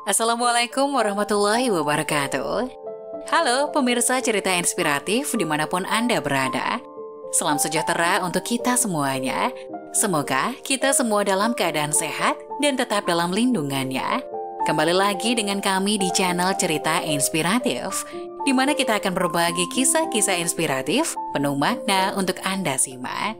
Assalamualaikum warahmatullahi wabarakatuh. Halo pemirsa cerita inspiratif dimanapun Anda berada. Salam sejahtera untuk kita semuanya. Semoga kita semua dalam keadaan sehat dan tetap dalam lindungannya. Kembali lagi dengan kami di channel Cerita Inspiratif, di mana kita akan berbagi kisah-kisah inspiratif penuh makna untuk Anda simak.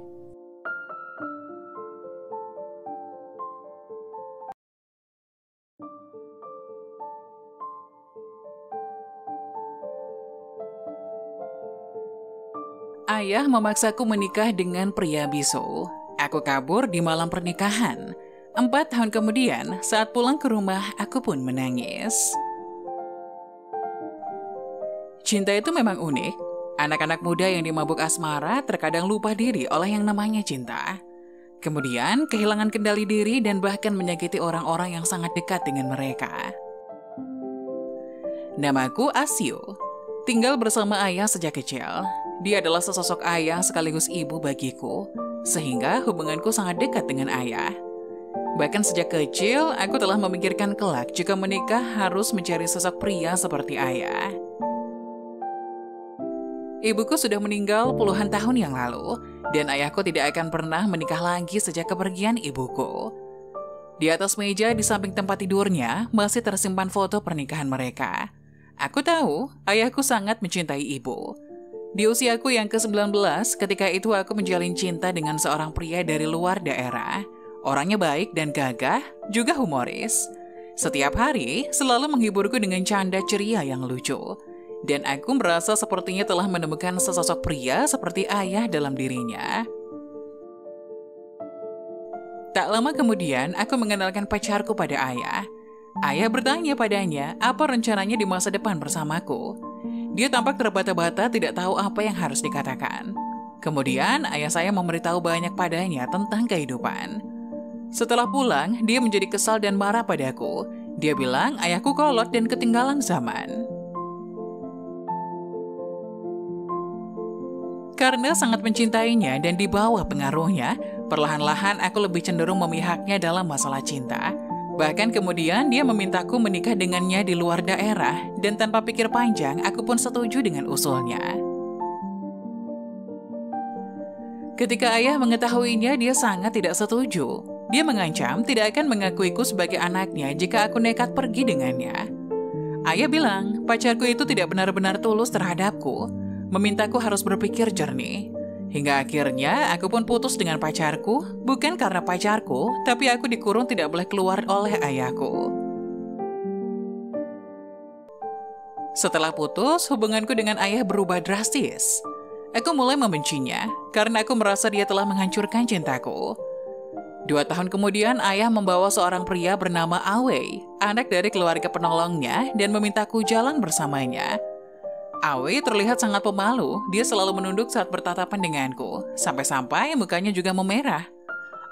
Ayah memaksaku menikah dengan pria bisu. Aku kabur di malam pernikahan. 4 tahun kemudian, saat pulang ke rumah, aku pun menangis. Cinta itu memang unik. Anak-anak muda yang dimabuk asmara terkadang lupa diri oleh yang namanya cinta. Kemudian, kehilangan kendali diri dan bahkan menyakiti orang-orang yang sangat dekat dengan mereka. Namaku Asyu. Tinggal bersama ayah sejak kecil. Dia adalah sesosok ayah sekaligus ibu bagiku, sehingga hubunganku sangat dekat dengan ayah. Bahkan sejak kecil, aku telah memikirkan kelak jika menikah harus mencari sosok pria seperti ayah. Ibuku sudah meninggal puluhan tahun yang lalu, dan ayahku tidak akan pernah menikah lagi sejak kepergian ibuku. Di atas meja di samping tempat tidurnya masih tersimpan foto pernikahan mereka. Aku tahu ayahku sangat mencintai ibu. Di usiaku yang ke-19, ketika itu aku menjalin cinta dengan seorang pria dari luar daerah. Orangnya baik dan gagah, juga humoris. Setiap hari selalu menghiburku dengan canda ceria yang lucu. Dan aku merasa sepertinya telah menemukan sesosok pria seperti ayah dalam dirinya. Tak lama kemudian, aku mengenalkan pacarku pada ayah. Ayah bertanya padanya apa rencananya di masa depan bersamaku. Dia tampak terbata-bata tidak tahu apa yang harus dikatakan. Kemudian ayah saya memberitahu banyak padanya tentang kehidupan. Setelah pulang, dia menjadi kesal dan marah padaku. Dia bilang ayahku kolot dan ketinggalan zaman. Karena sangat mencintainya dan di bawah pengaruhnya, perlahan-lahan aku lebih cenderung memihaknya dalam masalah cinta. Bahkan kemudian dia memintaku menikah dengannya di luar daerah, dan tanpa pikir panjang, aku pun setuju dengan usulnya. Ketika ayah mengetahuinya, dia sangat tidak setuju. Dia mengancam tidak akan mengakuiku sebagai anaknya jika aku nekat pergi dengannya. Ayah bilang, pacarku itu tidak benar-benar tulus terhadapku, memintaku harus berpikir jernih. Hingga akhirnya aku pun putus dengan pacarku, bukan karena pacarku, tapi aku dikurung tidak boleh keluar oleh ayahku. Setelah putus, hubunganku dengan ayah berubah drastis. Aku mulai membencinya, karena aku merasa dia telah menghancurkan cintaku. 2 tahun kemudian, ayah membawa seorang pria bernama Awe, anak dari keluarga penolongnya, dan memintaku jalan bersamanya. Awe terlihat sangat pemalu, dia selalu menunduk saat bertatapan denganku, sampai-sampai mukanya juga memerah.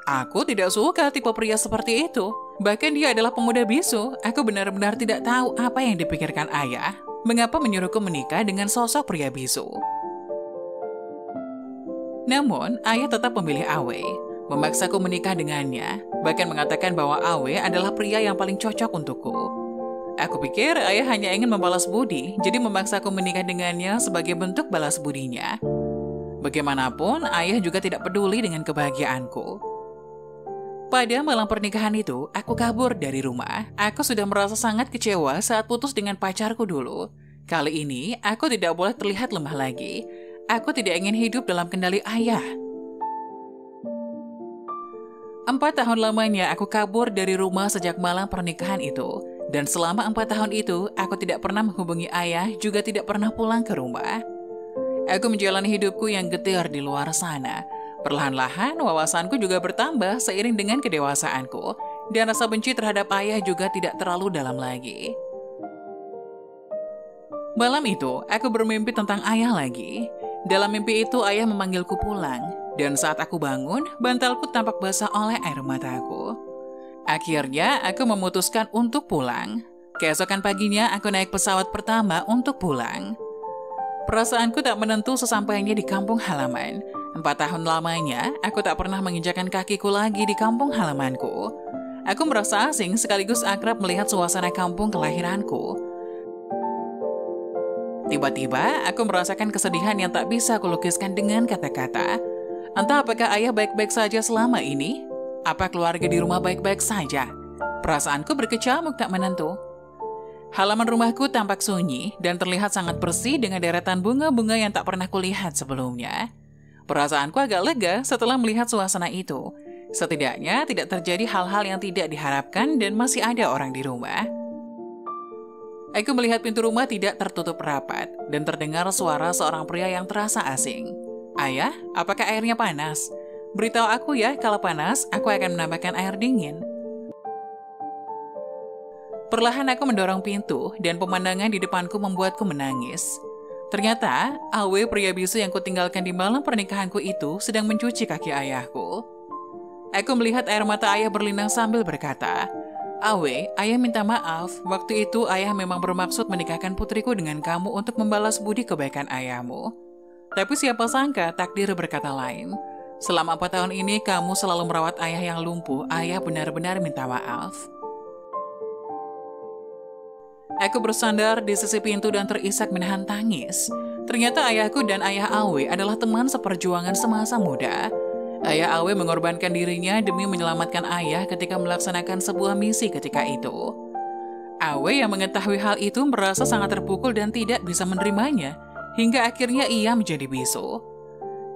Aku tidak suka tipe pria seperti itu, bahkan dia adalah pemuda bisu. Aku benar-benar tidak tahu apa yang dipikirkan ayah, mengapa menyuruhku menikah dengan sosok pria bisu. Namun, ayah tetap memilih Awe, memaksaku menikah dengannya, bahkan mengatakan bahwa Awe adalah pria yang paling cocok untukku. Aku pikir ayah hanya ingin membalas budi, jadi memaksaku menikah dengannya sebagai bentuk balas budinya. Bagaimanapun, ayah juga tidak peduli dengan kebahagiaanku. Pada malam pernikahan itu, aku kabur dari rumah. Aku sudah merasa sangat kecewa saat putus dengan pacarku dulu. Kali ini, aku tidak boleh terlihat lemah lagi. Aku tidak ingin hidup dalam kendali ayah. 4 tahun lamanya aku kabur dari rumah sejak malam pernikahan itu. Dan selama 4 tahun itu, aku tidak pernah menghubungi ayah, juga tidak pernah pulang ke rumah. Aku menjalani hidupku yang getir di luar sana. Perlahan-lahan, wawasanku juga bertambah seiring dengan kedewasaanku, dan rasa benci terhadap ayah juga tidak terlalu dalam lagi. Malam itu, aku bermimpi tentang ayah lagi. Dalam mimpi itu, ayah memanggilku pulang, dan saat aku bangun, bantalku tampak basah oleh air mataku. Akhirnya, aku memutuskan untuk pulang. Keesokan paginya, aku naik pesawat pertama untuk pulang. Perasaanku tak menentu sesampainya di kampung halaman. 4 tahun lamanya, aku tak pernah menginjakan kakiku lagi di kampung halamanku. Aku merasa asing sekaligus akrab melihat suasana kampung kelahiranku. Tiba-tiba, aku merasakan kesedihan yang tak bisa kulukiskan dengan kata-kata. Entah apakah ayah baik-baik saja selama ini? Apa keluarga di rumah baik-baik saja? Perasaanku berkecamuk tak menentu. Halaman rumahku tampak sunyi dan terlihat sangat bersih dengan deretan bunga-bunga yang tak pernah kulihat sebelumnya. Perasaanku agak lega setelah melihat suasana itu. Setidaknya tidak terjadi hal-hal yang tidak diharapkan dan masih ada orang di rumah. Aku melihat pintu rumah tidak tertutup rapat dan terdengar suara seorang pria yang terasa asing. Ayah, apakah airnya panas? Beritahu aku ya, kalau panas, aku akan menambahkan air dingin. Perlahan aku mendorong pintu dan pemandangan di depanku membuatku menangis. Ternyata, Awe pria bisu yang kutinggalkan di malam pernikahanku itu sedang mencuci kaki ayahku. Aku melihat air mata ayah berlinang sambil berkata, Awe, ayah minta maaf, waktu itu ayah memang bermaksud menikahkan putriku dengan kamu untuk membalas budi kebaikan ayahmu. Tapi siapa sangka takdir berkata lain. Selama 4 tahun ini kamu selalu merawat ayah yang lumpuh, ayah benar-benar minta maaf. Aku bersandar di sisi pintu dan terisak menahan tangis. Ternyata ayahku dan ayah Awe adalah teman seperjuangan semasa muda. Ayah Awe mengorbankan dirinya demi menyelamatkan ayah ketika melaksanakan sebuah misi ketika itu. Awe yang mengetahui hal itu merasa sangat terpukul dan tidak bisa menerimanya, hingga akhirnya ia menjadi bisu.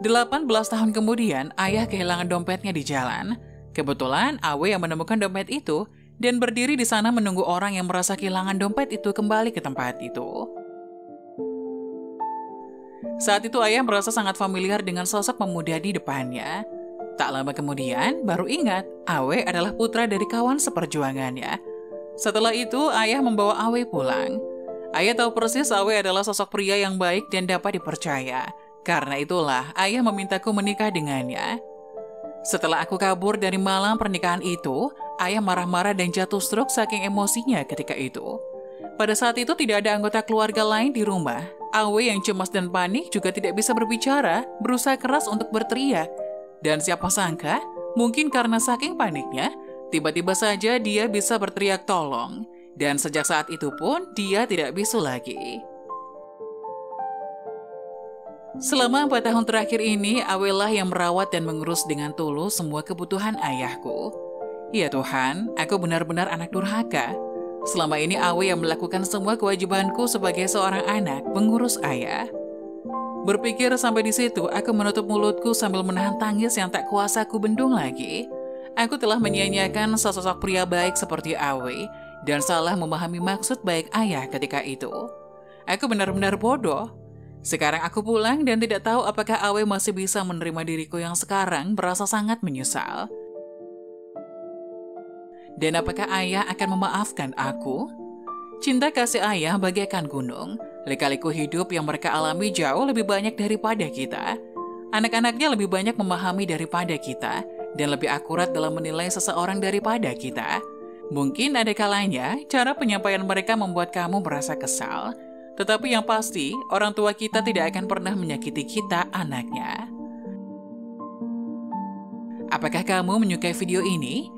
18 tahun kemudian, ayah kehilangan dompetnya di jalan. Kebetulan Awe yang menemukan dompet itu dan berdiri di sana menunggu orang yang merasa kehilangan dompet itu kembali ke tempat itu. Saat itu ayah merasa sangat familiar dengan sosok pemuda di depannya. Tak lama kemudian, baru ingat Awe adalah putra dari kawan seperjuangannya. Setelah itu, ayah membawa Awe pulang. Ayah tahu persis Awe adalah sosok pria yang baik dan dapat dipercaya. Karena itulah, ayah memintaku menikah dengannya. Setelah aku kabur dari malam pernikahan itu, ayah marah-marah dan jatuh stroke saking emosinya ketika itu. Pada saat itu tidak ada anggota keluarga lain di rumah. Awe yang cemas dan panik juga tidak bisa berbicara, berusaha keras untuk berteriak. Dan siapa sangka, mungkin karena saking paniknya, tiba-tiba saja dia bisa berteriak tolong. Dan sejak saat itu pun, dia tidak bisu lagi. Selama 4 tahun terakhir ini, Awe lah yang merawat dan mengurus dengan tulus semua kebutuhan ayahku. Ya Tuhan, aku benar-benar anak durhaka. Selama ini Awe yang melakukan semua kewajibanku sebagai seorang anak, mengurus ayah. Berpikir sampai di situ, aku menutup mulutku sambil menahan tangis yang tak kuasa ku bendung lagi. Aku telah menyia-nyiakan sosok pria baik seperti Awe dan salah memahami maksud baik ayah ketika itu. Aku benar-benar bodoh. Sekarang aku pulang dan tidak tahu apakah Awe masih bisa menerima diriku yang sekarang berasa sangat menyesal. Dan apakah ayah akan memaafkan aku? Cinta kasih ayah bagaikan gunung. Lika-liku hidup yang mereka alami jauh lebih banyak daripada kita. Anak-anaknya lebih banyak memahami daripada kita, dan lebih akurat dalam menilai seseorang daripada kita. Mungkin ada kalanya, cara penyampaian mereka membuat kamu merasa kesal. Tetapi yang pasti, orang tua kita tidak akan pernah menyakiti kita, anaknya. Apakah kamu menyukai video ini?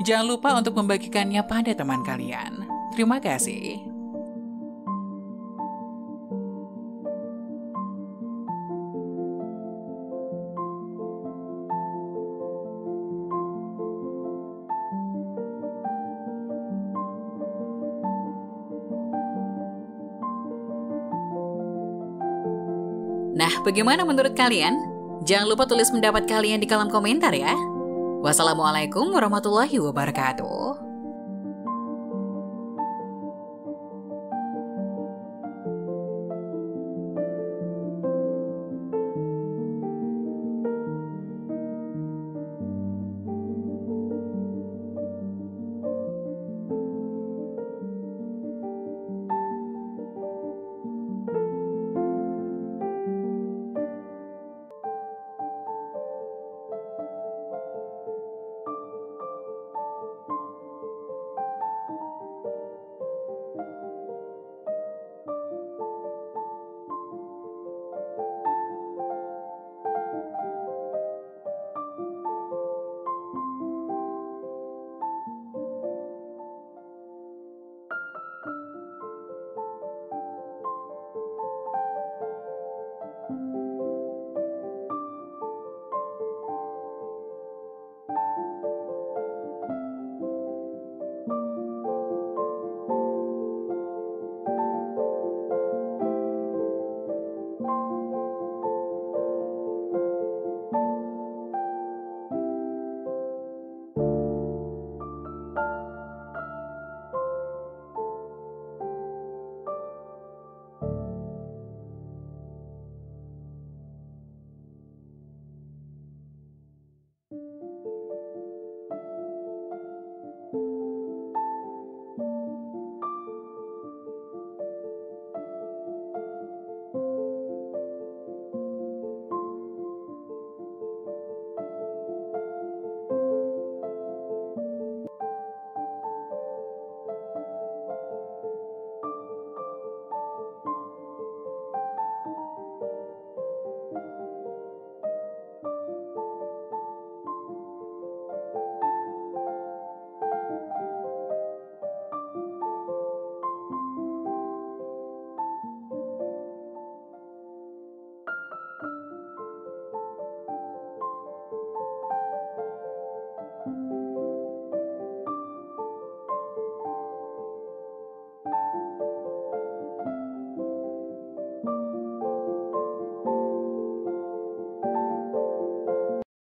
Jangan lupa untuk membagikannya pada teman kalian. Terima kasih. Nah, bagaimana menurut kalian? Jangan lupa tulis pendapat kalian di kolom komentar ya. Wassalamualaikum warahmatullahi wabarakatuh.